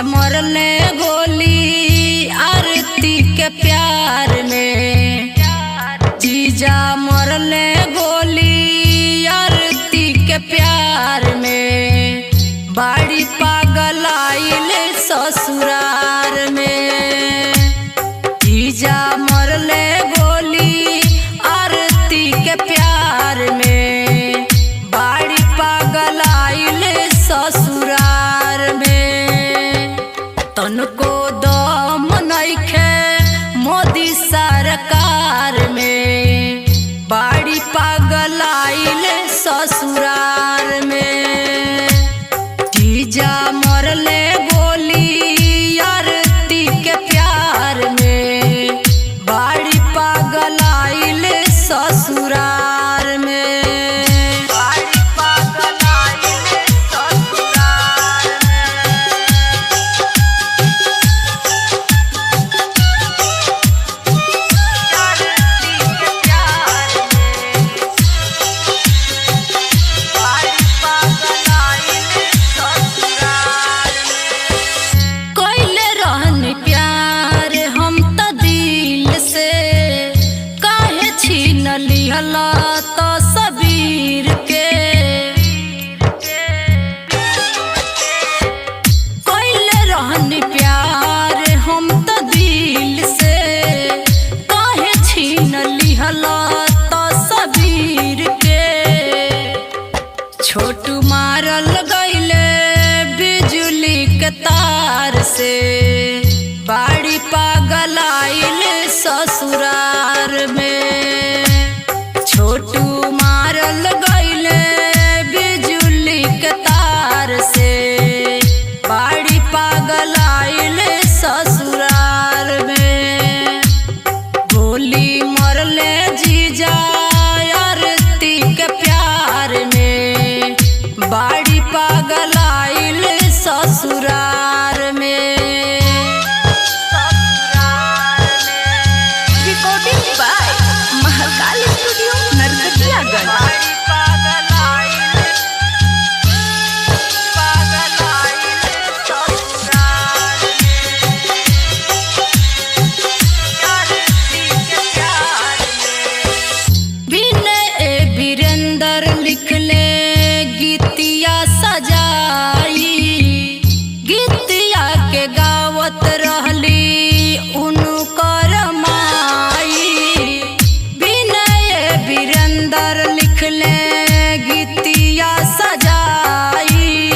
मरले गोली आरती के प्यार में। जीजा मरले गोली आरती के प्यार में। बाड़ी पागल आइल ससुरार में। जीजा मरले गोली आरती के प्यार में। बाड़ी पागल आइल ससुरार में। तनको दम नइखे मोदी सरकार में। बाड़ी पागल आइल ससुरार में। जीजा मरले गोली आरती के प्यार में। बाड़ी पागल आइल ससुरार में। बाड़ी पागल आइल ससुरार लिहला तो सबीर के। कोइले रहनी प्यार हम तो दिल से। काहे छीन लिहला तो सबीर के। छोटू मारल गइले बिजली के तार से। बाड़ी पागल आइल ससुरार में। छोटू मारल गइले बिजली के तार से। बाड़ी पागल आइल ससुरार में। गोली मरले जीजा आरती के प्यार में। बाड़ी पागल आइल ससुरार में। Recording by Mahakal studio Narkatiaganj. लिखले गीतिया सजाई। गीतिया के गावत रहली उनकर माई। विनय वीरेंद्र लिखले गीतिया सजाई।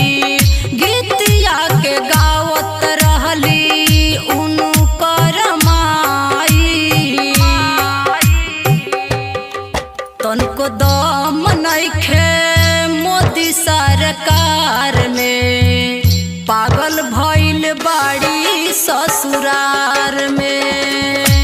गीतिया के गावत रहली उनकर माई। तनको दम नइखे मोदी सरकार में। पागल भइल बाड़ी ससुरार में।